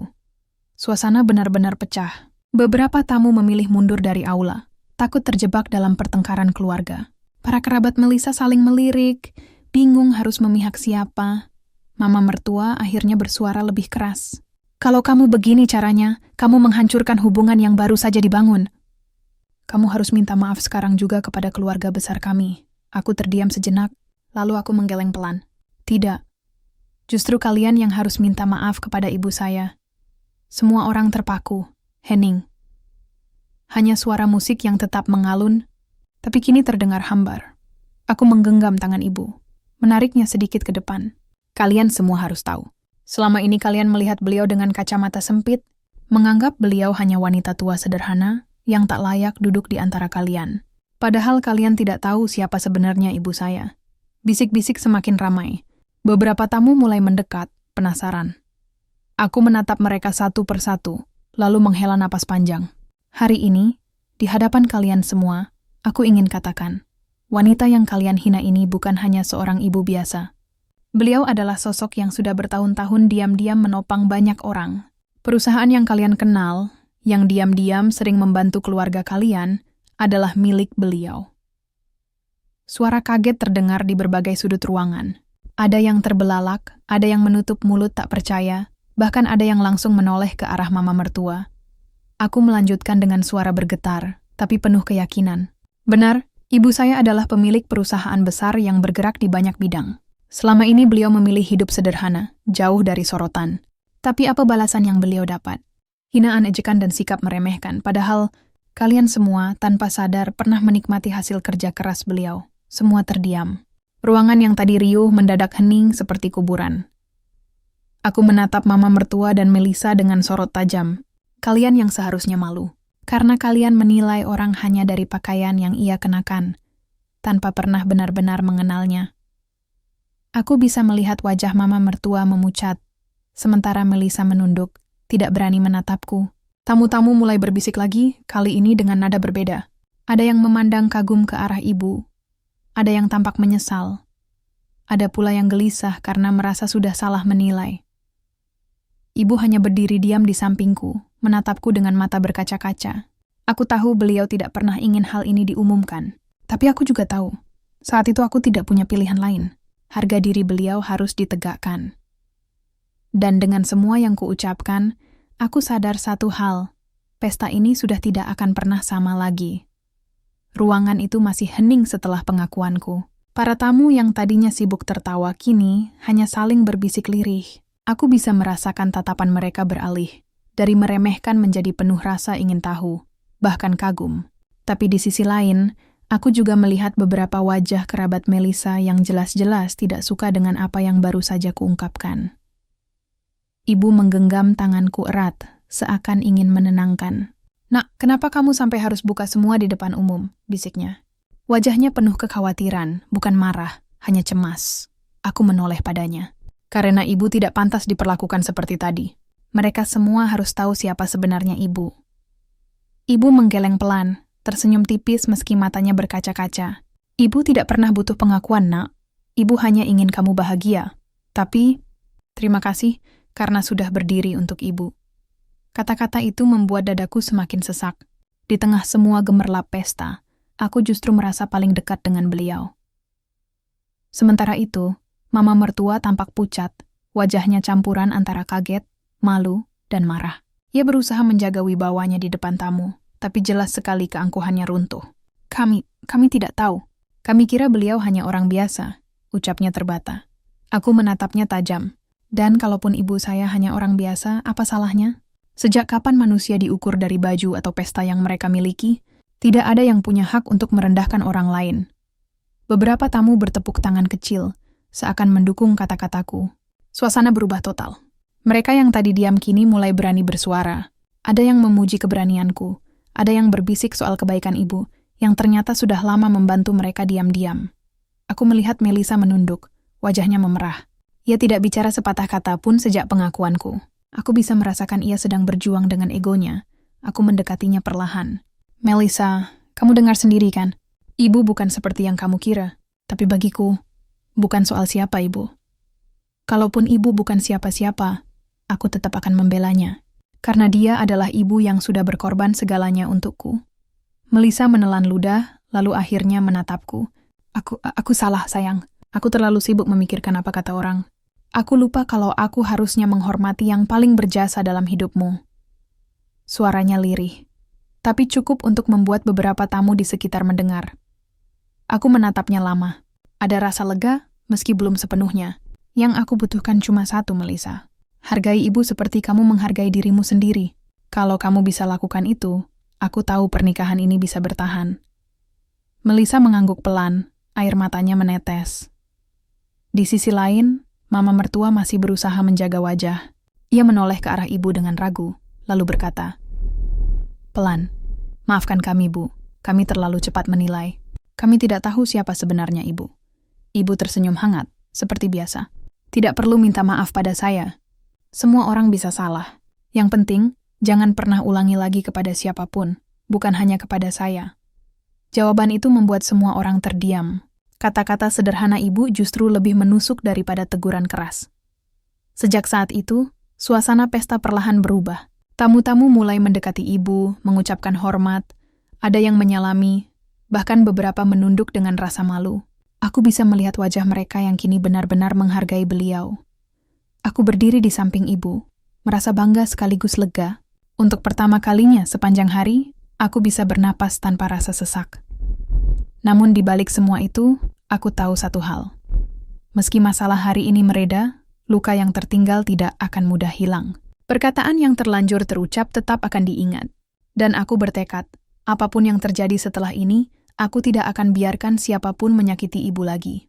Suasana benar-benar pecah. Beberapa tamu memilih mundur dari aula, takut terjebak dalam pertengkaran keluarga. Para kerabat Melissa saling melirik, bingung harus memihak siapa. Mama mertua akhirnya bersuara lebih keras. Kalau kamu begini caranya, kamu menghancurkan hubungan yang baru saja dibangun. Kamu harus minta maaf sekarang juga kepada keluarga besar kami. Aku terdiam sejenak, lalu aku menggeleng pelan. Tidak. Justru kalian yang harus minta maaf kepada ibu saya. Semua orang terpaku. Hening. Hanya suara musik yang tetap mengalun, tapi kini terdengar hambar. Aku menggenggam tangan ibu, menariknya sedikit ke depan. Kalian semua harus tahu. Selama ini kalian melihat beliau dengan kacamata sempit, menganggap beliau hanya wanita tua sederhana yang tak layak duduk di antara kalian. Padahal kalian tidak tahu siapa sebenarnya ibu saya. Bisik-bisik semakin ramai. Beberapa tamu mulai mendekat, penasaran. Aku menatap mereka satu persatu, lalu menghela napas panjang. Hari ini, di hadapan kalian semua, aku ingin katakan, wanita yang kalian hina ini bukan hanya seorang ibu biasa. Beliau adalah sosok yang sudah bertahun-tahun diam-diam menopang banyak orang. Perusahaan yang kalian kenal, yang diam-diam sering membantu keluarga kalian, adalah milik beliau. Suara kaget terdengar di berbagai sudut ruangan. Ada yang terbelalak, ada yang menutup mulut tak percaya, bahkan ada yang langsung menoleh ke arah mama mertua. Aku melanjutkan dengan suara bergetar, tapi penuh keyakinan. Benar, ibu saya adalah pemilik perusahaan besar yang bergerak di banyak bidang. Selama ini beliau memilih hidup sederhana, jauh dari sorotan. Tapi apa balasan yang beliau dapat? Hinaan, ejekan, dan sikap meremehkan, padahal kalian semua tanpa sadar pernah menikmati hasil kerja keras beliau. Semua terdiam. Ruangan yang tadi riuh mendadak hening seperti kuburan. Aku menatap mama mertua dan Melissa dengan sorot tajam. Kalian yang seharusnya malu, karena kalian menilai orang hanya dari pakaian yang ia kenakan, tanpa pernah benar-benar mengenalnya. Aku bisa melihat wajah mama mertua memucat, sementara Melissa menunduk, tidak berani menatapku. Tamu-tamu mulai berbisik lagi, kali ini dengan nada berbeda. Ada yang memandang kagum ke arah ibu. Ada yang tampak menyesal. Ada pula yang gelisah karena merasa sudah salah menilai. Ibu hanya berdiri diam di sampingku, menatapku dengan mata berkaca-kaca. Aku tahu beliau tidak pernah ingin hal ini diumumkan. Tapi aku juga tahu, saat itu aku tidak punya pilihan lain. Harga diri beliau harus ditegakkan. Dan dengan semua yang kuucapkan, aku sadar satu hal, pesta ini sudah tidak akan pernah sama lagi. Ruangan itu masih hening setelah pengakuanku. Para tamu yang tadinya sibuk tertawa kini hanya saling berbisik lirih. Aku bisa merasakan tatapan mereka beralih, dari meremehkan menjadi penuh rasa ingin tahu, bahkan kagum. Tapi di sisi lain, aku juga melihat beberapa wajah kerabat Melissa yang jelas-jelas tidak suka dengan apa yang baru saja kuungkapkan. Ibu menggenggam tanganku erat, seakan ingin menenangkan. "Nak, kenapa kamu sampai harus buka semua di depan umum?" bisiknya. Wajahnya penuh kekhawatiran, bukan marah, hanya cemas. Aku menoleh padanya. Karena ibu tidak pantas diperlakukan seperti tadi. Mereka semua harus tahu siapa sebenarnya ibu. Ibu menggeleng pelan, tersenyum tipis meski matanya berkaca-kaca. "Ibu tidak pernah butuh pengakuan, Nak. Ibu hanya ingin kamu bahagia. Tapi, terima kasih karena sudah berdiri untuk ibu." Kata-kata itu membuat dadaku semakin sesak. Di tengah semua gemerlap pesta, aku justru merasa paling dekat dengan beliau. Sementara itu, mama mertua tampak pucat, wajahnya campuran antara kaget, malu, dan marah. Ia berusaha menjaga wibawanya di depan tamu, tapi jelas sekali keangkuhannya runtuh. Kami tidak tahu. Kami kira beliau hanya orang biasa," ucapnya terbata. Aku menatapnya tajam. Dan kalaupun ibu saya hanya orang biasa, apa salahnya? Sejak kapan manusia diukur dari baju atau pesta yang mereka miliki? Tidak ada yang punya hak untuk merendahkan orang lain. Beberapa tamu bertepuk tangan kecil, seakan mendukung kata-kataku. Suasana berubah total. Mereka yang tadi diam kini mulai berani bersuara. Ada yang memuji keberanianku, ada yang berbisik soal kebaikan ibu, yang ternyata sudah lama membantu mereka diam-diam. Aku melihat Melissa menunduk, wajahnya memerah. Ia tidak bicara sepatah kata pun sejak pengakuanku. Aku bisa merasakan ia sedang berjuang dengan egonya. Aku mendekatinya perlahan. "Melissa, kamu dengar sendiri kan? Ibu bukan seperti yang kamu kira. Tapi bagiku, bukan soal siapa ibu. Kalaupun ibu bukan siapa-siapa, aku tetap akan membelanya. Karena dia adalah ibu yang sudah berkorban segalanya untukku." Melissa menelan ludah, lalu akhirnya menatapku. Aku salah, sayang. Aku terlalu sibuk memikirkan apa kata orang. Aku lupa kalau aku harusnya menghormati yang paling berjasa dalam hidupmu." Suaranya lirih, tapi cukup untuk membuat beberapa tamu di sekitar mendengar. Aku menatapnya lama. Ada rasa lega, meski belum sepenuhnya. Yang aku butuhkan cuma satu, Melissa. Hargai ibu seperti kamu menghargai dirimu sendiri. Kalau kamu bisa lakukan itu, aku tahu pernikahan ini bisa bertahan. Melissa mengangguk pelan, air matanya menetes. Di sisi lain, mama mertua masih berusaha menjaga wajah. Ia menoleh ke arah ibu dengan ragu, lalu berkata, "Pelan, maafkan kami, Bu. Kami terlalu cepat menilai. Kami tidak tahu siapa sebenarnya ibu." Ibu tersenyum hangat, seperti biasa. "Tidak perlu minta maaf pada saya. Semua orang bisa salah. Yang penting, jangan pernah ulangi lagi kepada siapapun, bukan hanya kepada saya." Jawaban itu membuat semua orang terdiam. Kata-kata sederhana ibu justru lebih menusuk daripada teguran keras. Sejak saat itu, suasana pesta perlahan berubah. Tamu-tamu mulai mendekati ibu, mengucapkan hormat, ada yang menyalami, bahkan beberapa menunduk dengan rasa malu. Aku bisa melihat wajah mereka yang kini benar-benar menghargai beliau. Aku berdiri di samping ibu, merasa bangga sekaligus lega. Untuk pertama kalinya sepanjang hari, aku bisa bernapas tanpa rasa sesak. Namun di balik semua itu, aku tahu satu hal. Meski masalah hari ini mereda, luka yang tertinggal tidak akan mudah hilang. Perkataan yang terlanjur terucap tetap akan diingat. Dan aku bertekad, apapun yang terjadi setelah ini, aku tidak akan biarkan siapapun menyakiti ibu lagi.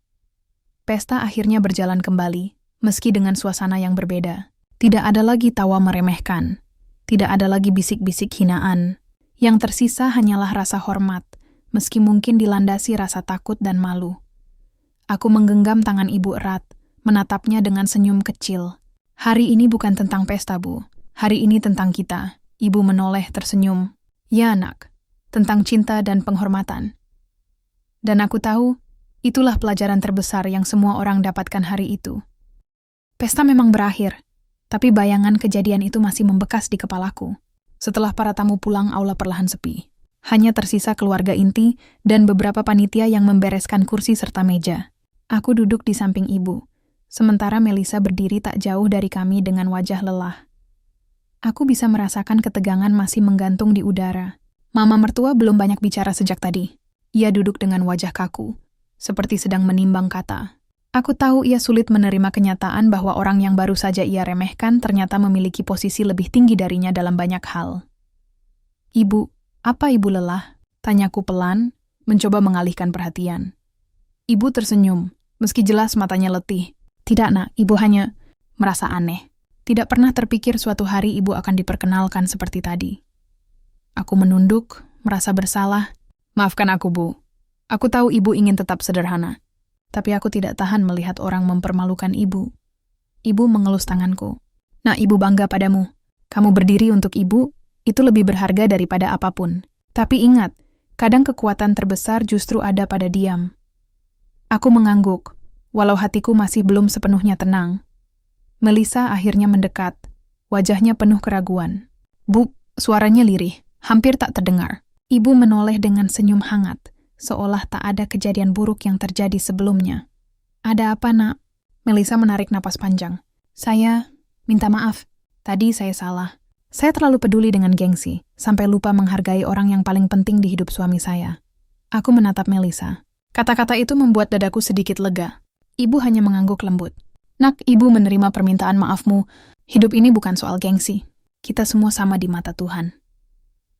Pesta akhirnya berjalan kembali, meski dengan suasana yang berbeda. Tidak ada lagi tawa meremehkan. Tidak ada lagi bisik-bisik hinaan. Yang tersisa hanyalah rasa hormat, meski mungkin dilandasi rasa takut dan malu. Aku menggenggam tangan ibu erat, menatapnya dengan senyum kecil. "Hari ini bukan tentang pesta, Bu. Hari ini tentang kita." Ibu menoleh tersenyum. "Ya, Nak. Tentang cinta dan penghormatan." Dan aku tahu, itulah pelajaran terbesar yang semua orang dapatkan hari itu. Pesta memang berakhir, tapi bayangan kejadian itu masih membekas di kepalaku. Setelah para tamu pulang, aula perlahan sepi. Hanya tersisa keluarga inti dan beberapa panitia yang membereskan kursi serta meja. Aku duduk di samping ibu, sementara Melissa berdiri tak jauh dari kami dengan wajah lelah. Aku bisa merasakan ketegangan masih menggantung di udara. Mama mertua belum banyak bicara sejak tadi. Ia duduk dengan wajah kaku, seperti sedang menimbang kata. Aku tahu ia sulit menerima kenyataan bahwa orang yang baru saja ia remehkan ternyata memiliki posisi lebih tinggi darinya dalam banyak hal. Ibu, apa ibu lelah? Tanyaku pelan, mencoba mengalihkan perhatian. Ibu tersenyum, meski jelas matanya letih. Tidak nak, ibu hanya merasa aneh. Tidak pernah terpikir suatu hari ibu akan diperkenalkan seperti tadi. Aku menunduk, merasa bersalah. Maafkan aku, Bu. Aku tahu ibu ingin tetap sederhana. Tapi aku tidak tahan melihat orang mempermalukan ibu. Ibu mengelus tanganku. Nah, ibu bangga padamu. Kamu berdiri untuk ibu, itu lebih berharga daripada apapun. Tapi ingat, kadang kekuatan terbesar justru ada pada diam. Aku mengangguk, walau hatiku masih belum sepenuhnya tenang. Melissa akhirnya mendekat. Wajahnya penuh keraguan. Bu, suaranya lirih, hampir tak terdengar. Ibu menoleh dengan senyum hangat, seolah tak ada kejadian buruk yang terjadi sebelumnya. Ada apa, nak? Melissa menarik napas panjang. Saya minta maaf. Tadi saya salah. Saya terlalu peduli dengan gengsi, sampai lupa menghargai orang yang paling penting di hidup suami saya. Aku menatap Melissa. Kata-kata itu membuat dadaku sedikit lega. Ibu hanya mengangguk lembut. Nak, ibu menerima permintaan maafmu. Hidup ini bukan soal gengsi. Kita semua sama di mata Tuhan.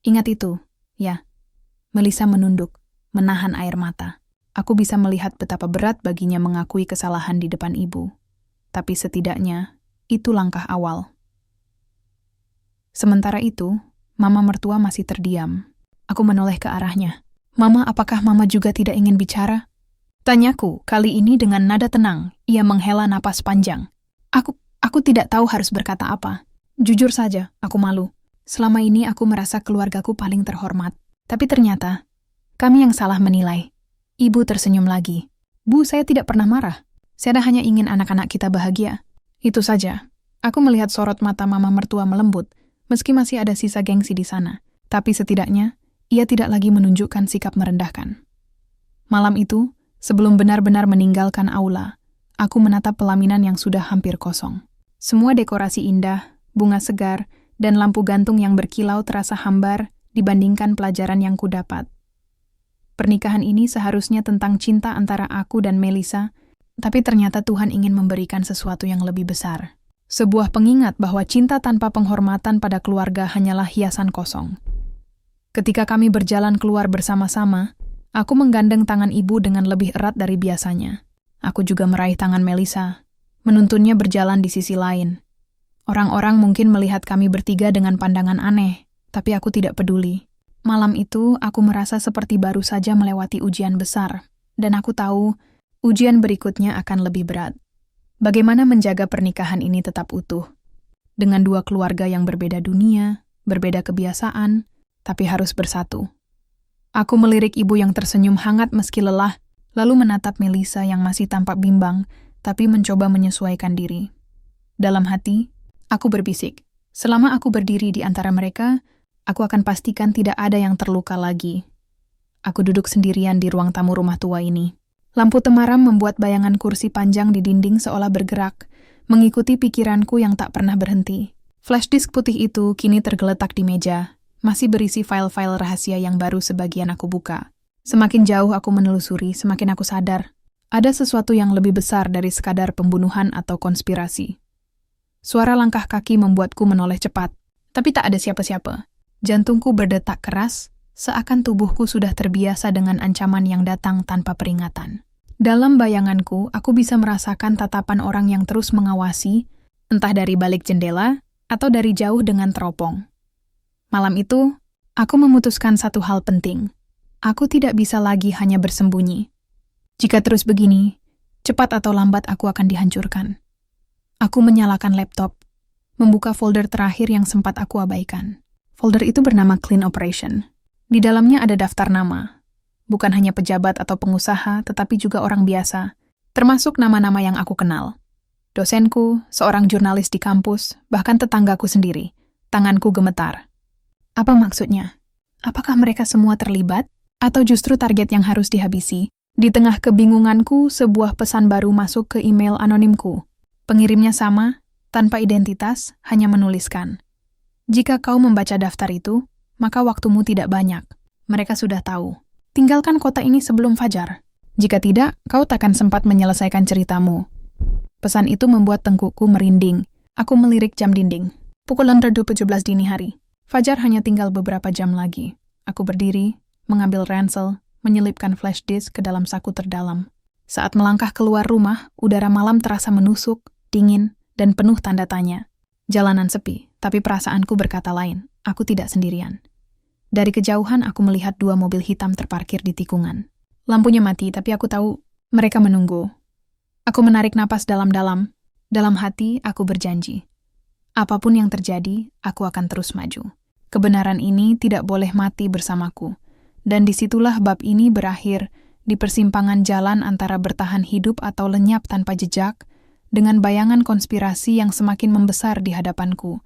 Ingat itu, ya. Melissa menunduk, menahan air mata. Aku bisa melihat betapa berat baginya mengakui kesalahan di depan ibu. Tapi setidaknya, itu langkah awal. Sementara itu, Mama mertua masih terdiam. Aku menoleh ke arahnya. Mama, apakah Mama juga tidak ingin bicara? Tanyaku, kali ini dengan nada tenang. Ia menghela napas panjang. Aku tidak tahu harus berkata apa. Jujur saja, aku malu. Selama ini aku merasa keluargaku paling terhormat. Tapi ternyata, kami yang salah menilai. Ibu tersenyum lagi. Bu, saya tidak pernah marah. Saya hanya ingin anak-anak kita bahagia. Itu saja. Aku melihat sorot mata Mama mertua melembut, meski masih ada sisa gengsi di sana. Tapi setidaknya, ia tidak lagi menunjukkan sikap merendahkan. Malam itu, sebelum benar-benar meninggalkan aula, aku menatap pelaminan yang sudah hampir kosong. Semua dekorasi indah, bunga segar, dan lampu gantung yang berkilau terasa hambar dibandingkan pelajaran yang kudapat. Pernikahan ini seharusnya tentang cinta antara aku dan Melissa, tapi ternyata Tuhan ingin memberikan sesuatu yang lebih besar. Sebuah pengingat bahwa cinta tanpa penghormatan pada keluarga hanyalah hiasan kosong. Ketika kami berjalan keluar bersama-sama, aku menggandeng tangan ibu dengan lebih erat dari biasanya. Aku juga meraih tangan Melissa, menuntunnya berjalan di sisi lain. Orang-orang mungkin melihat kami bertiga dengan pandangan aneh, tapi aku tidak peduli. Malam itu, aku merasa seperti baru saja melewati ujian besar, dan aku tahu ujian berikutnya akan lebih berat. Bagaimana menjaga pernikahan ini tetap utuh? Dengan dua keluarga yang berbeda dunia, berbeda kebiasaan, tapi harus bersatu. Aku melirik ibu yang tersenyum hangat meski lelah, lalu menatap Melissa yang masih tampak bimbang, tapi mencoba menyesuaikan diri. Dalam hati, aku berbisik, selama aku berdiri di antara mereka, aku akan pastikan tidak ada yang terluka lagi. Aku duduk sendirian di ruang tamu rumah tua ini. Lampu temaram membuat bayangan kursi panjang di dinding seolah bergerak, mengikuti pikiranku yang tak pernah berhenti. Flash disk putih itu kini tergeletak di meja, masih berisi file-file rahasia yang baru sebagian aku buka. Semakin jauh aku menelusuri, semakin aku sadar, ada sesuatu yang lebih besar dari sekadar pembunuhan atau konspirasi. Suara langkah kaki membuatku menoleh cepat, tapi tak ada siapa-siapa. Jantungku berdetak keras, seakan tubuhku sudah terbiasa dengan ancaman yang datang tanpa peringatan. Dalam bayanganku, aku bisa merasakan tatapan orang yang terus mengawasi, entah dari balik jendela atau dari jauh dengan teropong. Malam itu, aku memutuskan satu hal penting. Aku tidak bisa lagi hanya bersembunyi. Jika terus begini, cepat atau lambat aku akan dihancurkan. Aku menyalakan laptop, membuka folder terakhir yang sempat aku abaikan. Folder itu bernama Clean Operation. Di dalamnya ada daftar nama. Bukan hanya pejabat atau pengusaha, tetapi juga orang biasa, termasuk nama-nama yang aku kenal. Dosenku, seorang jurnalis di kampus, bahkan tetanggaku sendiri. Tanganku gemetar. Apa maksudnya? Apakah mereka semua terlibat? Atau justru target yang harus dihabisi? Di tengah kebingunganku, sebuah pesan baru masuk ke email anonimku. Pengirimnya sama, tanpa identitas, hanya menuliskan. Jika kau membaca daftar itu, maka waktumu tidak banyak. Mereka sudah tahu. Tinggalkan kota ini sebelum fajar. Jika tidak, kau takkan sempat menyelesaikan ceritamu. Pesan itu membuat tengkukku merinding. Aku melirik jam dinding. Pukul 17 dini hari. Fajar hanya tinggal beberapa jam lagi. Aku berdiri, mengambil ransel, menyelipkan flash disk ke dalam saku terdalam. Saat melangkah keluar rumah, udara malam terasa menusuk, dingin, dan penuh tanda tanya. Jalanan sepi, tapi perasaanku berkata lain. Aku tidak sendirian. Dari kejauhan aku melihat 2 mobil hitam terparkir di tikungan. Lampunya mati, tapi aku tahu mereka menunggu. Aku menarik napas dalam-dalam. Dalam hati, aku berjanji. Apapun yang terjadi, aku akan terus maju. Kebenaran ini tidak boleh mati bersamaku. Dan disitulah bab ini berakhir, di persimpangan jalan antara bertahan hidup atau lenyap tanpa jejak, dengan bayangan konspirasi yang semakin membesar di hadapanku.